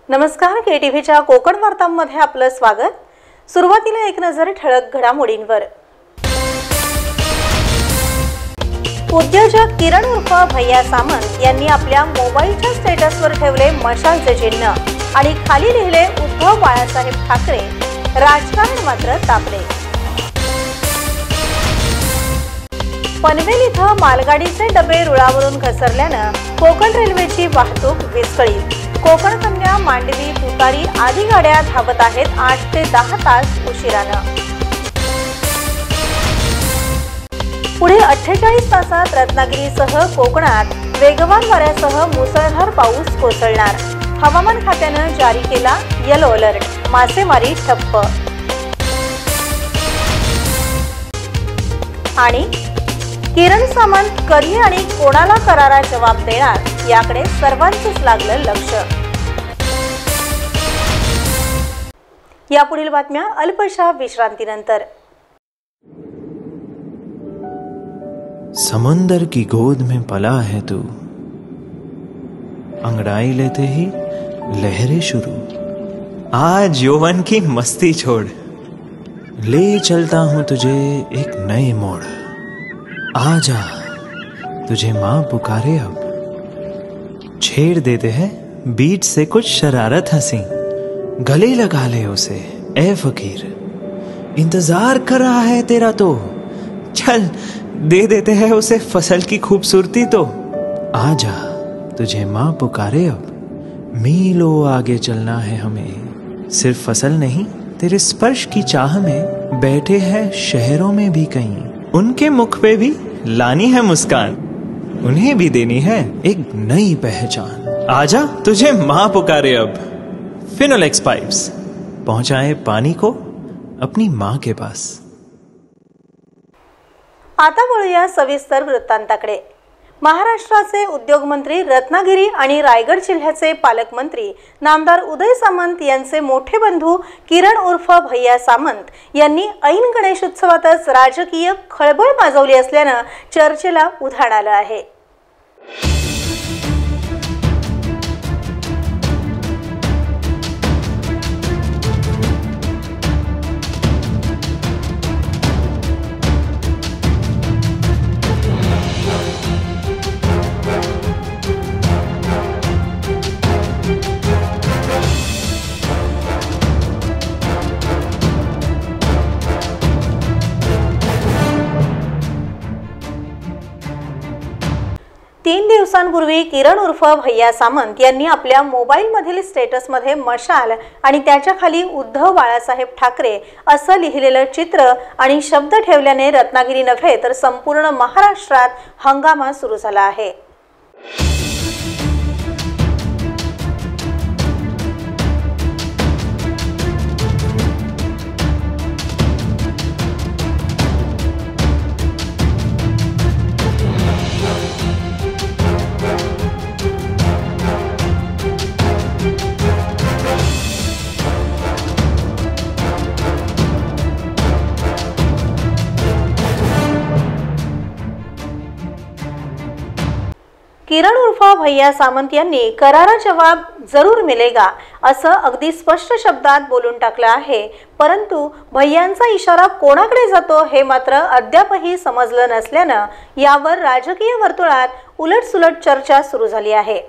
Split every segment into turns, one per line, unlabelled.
नमस्कार, केटीव्हीच्या कोकण वार्तांमध्ये आपलं स्वागत। सुरुवातीला एक नजर ठळक घडामोडींवर। उद्योजक किरण उर्फ भैया सामंत यांनी आपल्या मोबाईलच्या स्टेटसवर ठेवले मशालचे चिन्ह आणि खाली लिहिले उद्धव बाळासाहेब ठाकरे। राजकारण मात्र तापले। पनवेल इथं मालगाडीचे डबे रुळावरून घसरल्यानं कोकण रेल्वेची वाहतूक विस्कळीत। कोकण कन्या, मांडवी, तुतारी आदी गाड्या धावत आहेत 8 ते 10 तास उशिरानं। पुढे 48 तासात रत्नागिरीसह कोकणात वेगवान वाऱ्यासह मुसळधार पाऊस कोसळणार। हवामान खात्यानं जारी केला येलो अलर्ट। मासेमारी ठप्प। आणि किरण सामंत कधी आणि कोणाला करारा जवाब देणार याकडे सर्वांचंच लागलं लक्ष। यापुढील बातम्या अल्पशा विश्रांतीनंतर।
समंदर की गोद में पला है तू, अंगड़ाई लेते ही लहरें शुरू। आज यौवन की मस्ती छोड़, ले चलता हूं तुझे एक नए मोड़। आजा तुझे माँ पुकारे अब, छेड़ देते हैं बीच से कुछ शरारत हंसी। गले लगा ले उसे ए फकीर, इंतजार कर रहा है तेरा तो। चल दे देते हैं उसे फसल की खूबसूरती तो। आजा तुझे माँ पुकारे अब, मीलों आगे चलना है हमें। सिर्फ फसल नहीं, तेरे स्पर्श की चाह में बैठे हैं शहरों में भी कहीं। उनके मुख पे भी लानी है मुस्कान, उन्हें भी देनी है एक नई पहचान। आजा तुझे माँ पुकारे अब। फिनोलेक्स पाइप्स पहुंचाए पानी को अपनी माँ के पास।
आता वळूया सविस्तर वृत्तांताकडे। महाराष्ट्राचे उद्योग मंत्री, रत्नागिरी आणि रायगड जिल्ह्याचे पालकमंत्री नामदार उदय सामंत यांचे मोठे बंधू किरण उर्फ भैया सामंत यांनी ऐन गणेशोत्सवातच राजकीय खळबळ माजवली असल्यानं चर्चेला उधाण आलं आहे। तीन दिवसांपूर्वी किरण उर्फ भैया सामंत यांनी आपल्या मोबाईलमधील स्टेटसमध्ये मशाल आणि त्याच्या खाली उद्धव बाळासाहेब ठाकरे असं लिहिलेलं चित्र आणि शब्द ठेवल्याने रत्नागिरी नव्हे तर संपूर्ण महाराष्ट्रात हंगामा सुरू झाला आहे। किरण उर्फ भैया सामंत यांनी करारा जवाब जरूर मिलेगा असं अगदी स्पष्ट शब्दात बोलून टाकलं आहे, परंतु भैयांचा इशारा कोणाकडे जातो हे मात्र अद्यापही समजलं नसल्यानं यावर राजकीय वर्तुळात उलटसुलट चर्चा सुरू झाली आहे।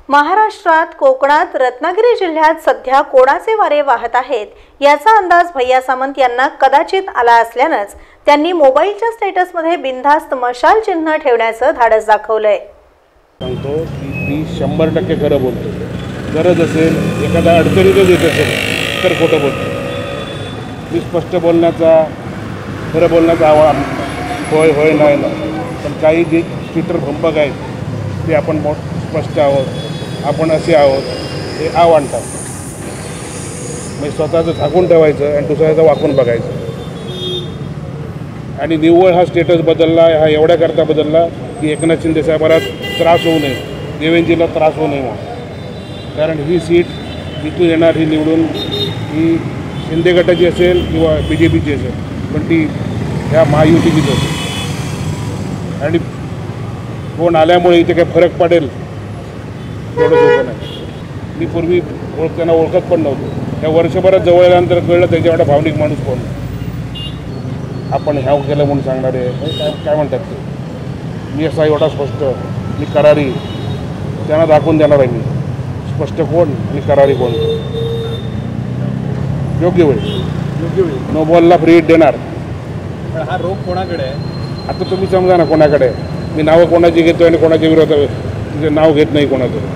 महाराष्ट्रात कोकणात रत्नागिरी जिल्ह्यात सध्या कोणाचे वारे वाहत आहेत याचा अंदाज भैया सामंत यांना कदाचित आला असल्यानंच त्यांनी मोबाईलच्या स्टेटसमध्ये बिनधास्त मशाल चिन्ह ठेवण्याचं धाडस दाखवलंय।
सांगतो की मी 100% खरं बोलतो। गरज असेल, एखादा अडचणीतच येत असेल तर खोटं बोलतो। मी स्पष्ट बोलण्याचा, खरं बोलण्याचा आवाज होय होय नाही ना, पण काही जे ट्विटर भंपक आहेत ते आपण स्पष्ट आहोत, आपण असे आहोत हे आणतात। म्हणजे स्वतःचं झाकून ठेवायचं आणि दुसऱ्याचं वाकून बघायचं. आणि निव्वळ हा स्टेटस बदलला, हा एवढ्याकरता बदलला की एकनाथ शिंदे साहेबांना त्रास होऊ नये, देवेंद्रजीला त्रास होऊ नये म्हणून. कारण ही सीट इथून येणार ही निवडून ही शिंदे गटाची असेल किंवा BJPची असेल, पण ती ह्या महायुतीचीच असेल. आणि कोण आल्यामुळे इथे काही फरक पडेल एवढं सोपं नाही. मी पूर्वी त्यांना ओळखत पण नव्हतो. त्या वर्षभरात जवळ आल्यानंतर कळलं त्याच्या एवढा भावनिक माणूस कोण. आपण ह्याव केलं म्हणून सांगणारे काय म्हणतात ते. मी असा एवढा स्पष्ट, मी करारी त्यांना दाखवून देणार आहे. मी स्पष्ट कोण आणि करारी कोण. योग्य वेळ नो बॉलला फ्री हिट देणार.
पण हा रोग कोणाकडे आहे
आता तुम्ही समजा ना कोणाकडे. मी नावं कोणाची घेतो आणि कोणाच्या विरोधात तिचे नाव घेत नाही कोणाचं.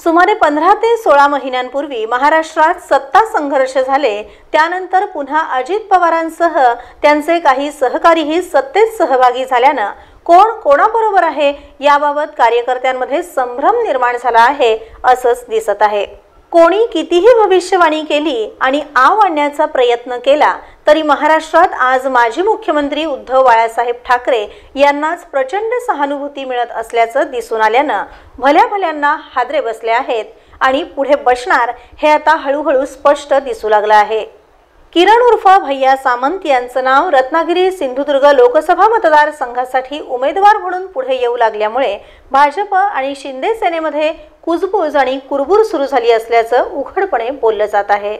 सुमारे 15 ते 16 महिन्यांपूर्वी महाराष्ट्रात सत्ता संघर्ष झाले. त्यानंतर पुन्हा अजित पवारांसह त्यांचे काही सहकारीही सत्तेत सहभागी झाल्यानं कोण कोणाबरोबर आहे याबाबत कार्यकर्त्यांमध्ये संभ्रम निर्माण झाला आहे असंच दिसत आहे. कोणी कितीही भविष्यवाणी केली आणि आव आणण्याचा प्रयत्न केला तरी महाराष्ट्रात आज माजी मुख्यमंत्री उद्धव बाळासाहेब ठाकरे यांनाच प्रचंड सहानुभूती मिळत असल्याचं दिसून आल्यानं भल्या भल्यांना हादरे बसले आहेत आणि पुढे बसणार हे आता हळूहळू स्पष्ट दिसू लागलं आहे. किरण उर्फ भैया सामंत यांचं नाव रत्नागिरी सिंधुदुर्ग लोकसभा मतदारसंघासाठी उमेदवार म्हणून पुढे येऊ लागल्यामुळे भाजप आणि शिंदे सेनेमध्ये कुजबूज आणि कुरबूर सुरू झाली असल्याचं उघडपणे बोललं जात आहे.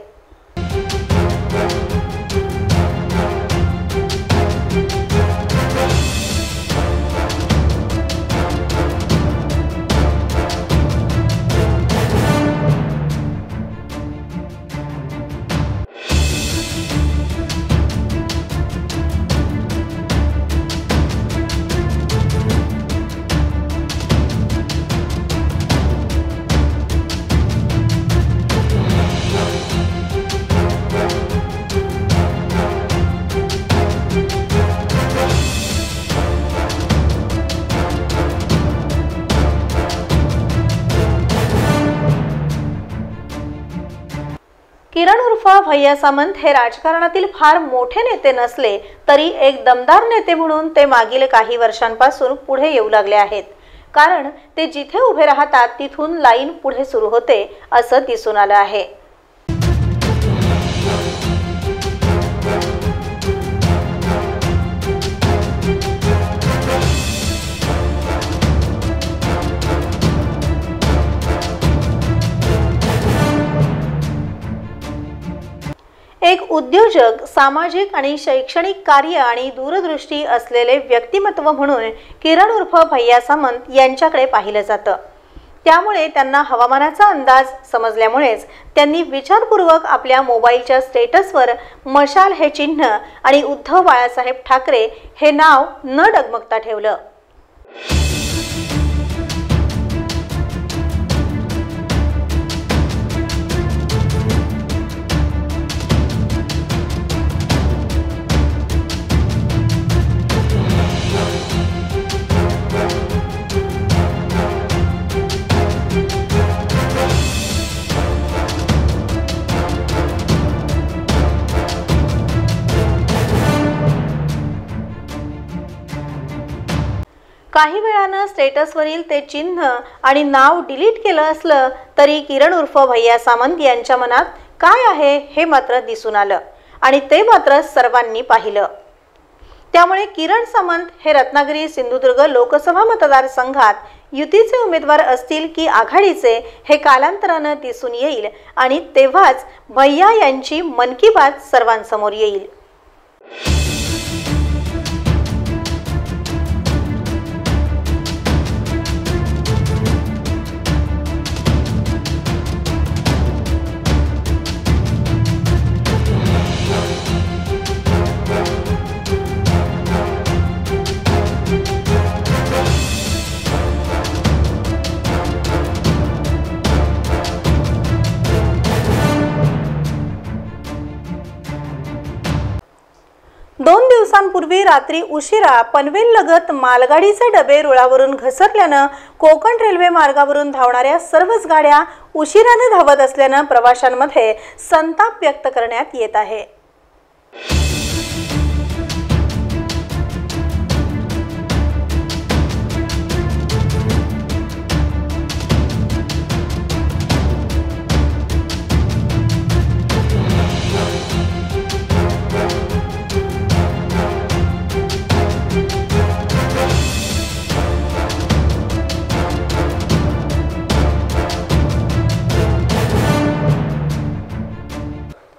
किरण उर्फ भैया सामंत हे राजकारणातील फार मोठे नेते नसले तरी एक दमदार नेते म्हणून ते मागील काही वर्षांपासून पुढे येऊ लागले आहेत. कारण ते जिथे उभे राहतात तिथून लाईन पुढे सुरू होते असं दिसून आलं आहे. एक उद्योजक, सामाजिक आणि शैक्षणिक कार्य आणि दूरदृष्टी असलेले व्यक्तिमत्व म्हणून किरण उर्फ भैया सामंत यांच्याकडे पाहिलं जातं. त्यामुळे त्यांना हवामानाचा अंदाज समजल्यामुळेच त्यांनी विचारपूर्वक आपल्या मोबाईलच्या स्टेटसवर मशाल हे चिन्ह आणि उद्धव बाळासाहेब ठाकरे हे नाव न डगमगता ठेवलं. काही वेळानं स्टेटसवरील ते चिन्ह आणि नाव डिलीट केलं असलं तरी किरण उर्फ भैया सामंत यांच्या मनात काय आहे हे मात्र दिसून आलं आणि ते मात्र सर्वांनी पाहिलं. त्यामुळे किरण सामंत हे रत्नागिरी सिंधुदुर्ग लोकसभा मतदारसंघात युतीचे उमेदवार असतील की आघाडीचे हे कालांतरानं दिसून येईल आणि तेव्हाच भैया यांची मन की बात सर्वांसमोर येईल. दिवसांपूर्वी रात्री उशिरा पनवेल लगत मालगाडीचे डबे रुळावरून घसरल्यानं कोकण रेल्वे मार्गावरून धावणाऱ्या सर्वच गाड्या उशिराने धावत असल्यानं प्रवाशांमध्ये संताप व्यक्त करण्यात येत आहे।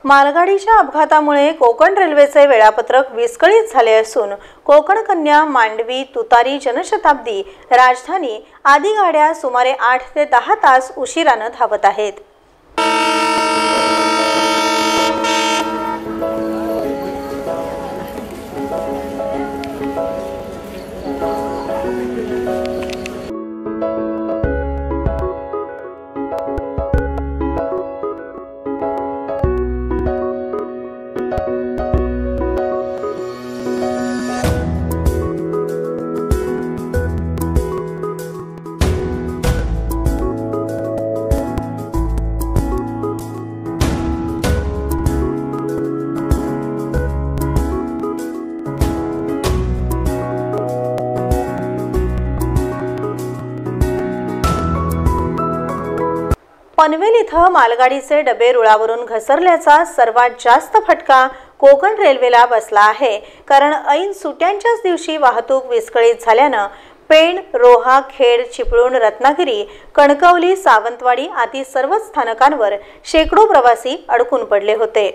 मालगाडीच्या अपघातामुळे कोकण रेल्वेचे वेळापत्रक विस्कळीत झाले असून कोकण कन्या, मांडवी, तुतारी, जनशताब्दी, राजधानी आदी गाड्या सुमारे 8 ते 10 तास उशिराने धावत आहेत। पनवेल इथं मालगाडीचे डबे रुळावरून घसरल्याचा सर्वात जास्त फटका कोकण रेल्वेला बसला आहे, कारण ऐन सुट्यांच्याच दिवशी वाहतूक विस्कळीत झाल्यानं पेण, रोहा, खेड, चिपळूण, रत्नागिरी, कणकवली, सावंतवाडी आदी सर्वच स्थानकांवर शेकडो प्रवासी अडकून पडले होते।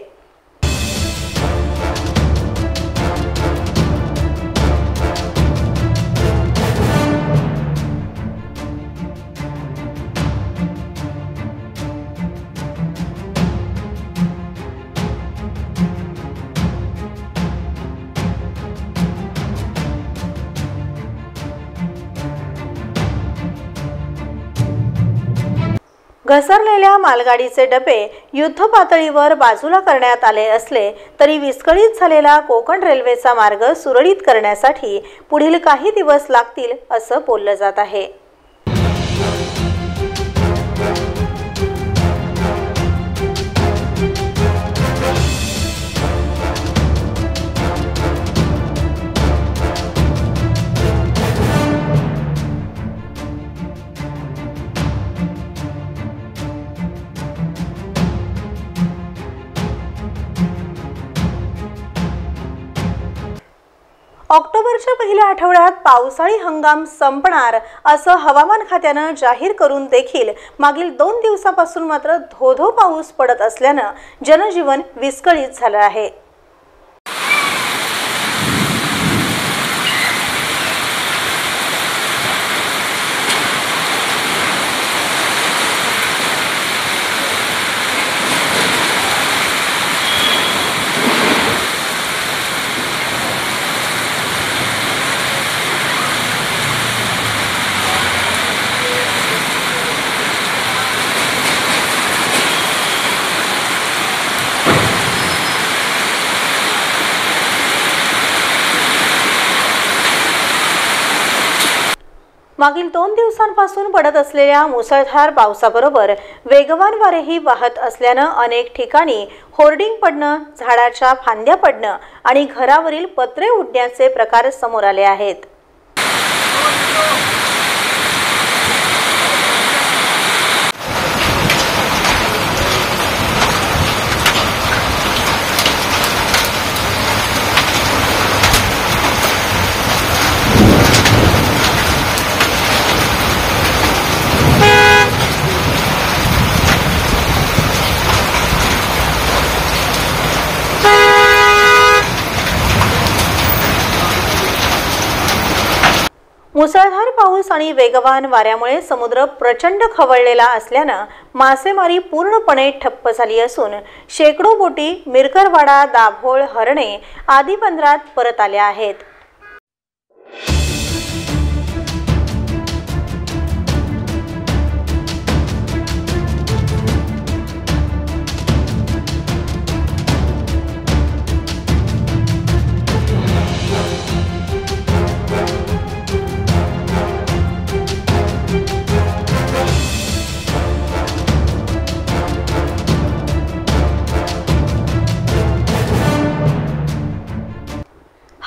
घसरलेल्या मालगाडीचे डबे युद्ध पातळीवर बाजूला करण्यात आले असले तरी विस्कळीत झालेला कोकण रेल्वेचा मार्ग सुरळीत करण्यासाठी पुढील काही दिवस लागतील असं बोललं जात आहे। ऑक्टोबरच्या पहिल्या आठवड्यात पावसाळी हंगाम संपणार असं हवामान खात्यानं जाहीर करून देखील मागील 2 दिवसापासून मात्र धोधो पाऊस पडत असल्यानं जनजीवन विस्कळीत झालं आहे। मागील 2 दिवसांपासून पडत असलेल्या मुसळधार पावसाबरोबर वेगवान वारेही वाहत असल्यानं अनेक ठिकाणी होर्डिंग पडणं, झाडाच्या फांद्या पडणं आणि घरावरील पत्रे उडण्याचे प्रकार समोर आले आहेत। मुसळधार पाऊस आणि वेगवान वाऱ्यामुळे समुद्र प्रचंड खवळलेला असल्यानं मासेमारी पूर्णपणे ठप्प झाली असून शेकडो बोटी मिरकरवाडा, दाभोळ, हरणे आदी बंदरात परत आल्या आहेत।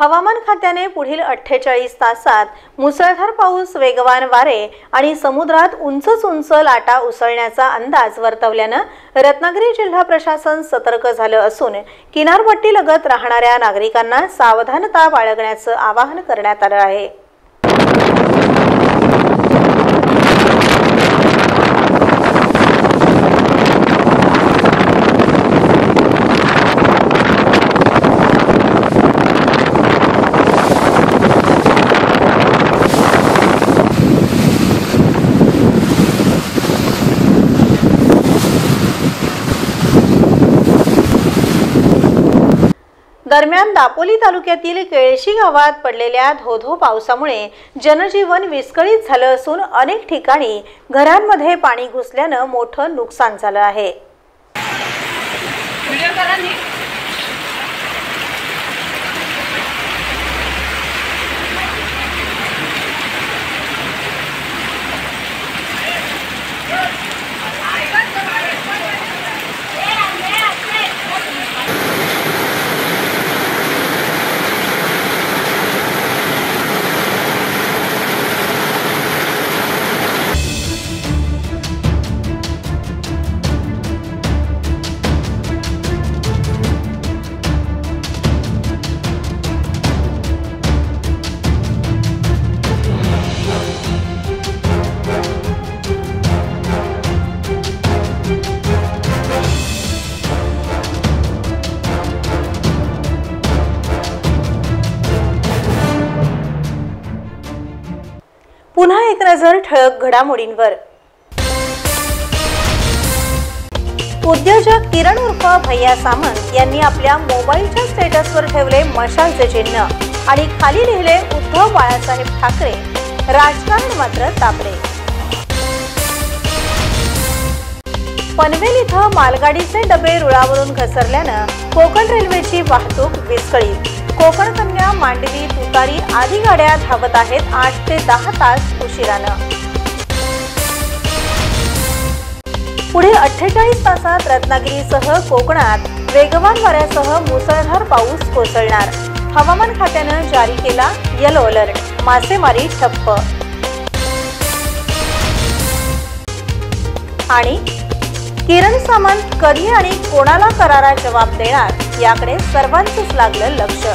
हवामान खात्याने पुढील 48 तासात मुसळधार पाऊस, वेगवान वारे आणि समुद्रात उंच लाटा उसळण्याचा अंदाज वर्तवल्यानं रत्नागिरी जिल्हा प्रशासन सतर्क झालं असून किनारपट्टीलगत राहणाऱ्या नागरिकांना सावधानता बाळगण्याचं आवाहन करण्यात आलं आहे। दरम्यान दापोली तालुक्यातील केळशी गावात पडलेल्या धोधो पावसामुळे जनजीवन विस्कळीत झालं असून अनेक ठिकाणी घरांमध्ये पाणी घुसल्यानं मोठं नुकसान झालं आहे। पुन्हा एक नजर ठळक घडामोडींवर। उद्योजक किरण उर्फ भैया सामंत यांनी आपल्या मोबाईलच्या स्टेटसवर ठेवले मशालचे चिन्ह आणि खाली लिहिले उद्धव बाळासाहेब ठाकरे, राजकारण मात्र तापले। पनवेल इथं मालगाडीचे डबे रुळावरून घसरल्यानं कोकण रेल्वेची वाहतूक विस्कळीत। कोकण कन्या, मांडवी, तुतारी आदी गाड्या धावत आहेत 8 ते 10 तास उशिरानं। पुढील 48 तासात रत्नागिरीसह कोकणात वेगवान वाऱ्यासह मुसळधार पाऊस कोसळणार। हवामान खात्यानं जारी केला येलो अलर्ट, मासेमारी ठप्प। आणि किरण सामंत कधी आणि कोणाला करारा जवाब देणार याकडे सर्वांचंच लागलं लक्ष।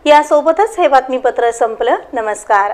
यासोबतच हे बातमीपत्र संपलं। नमस्कार।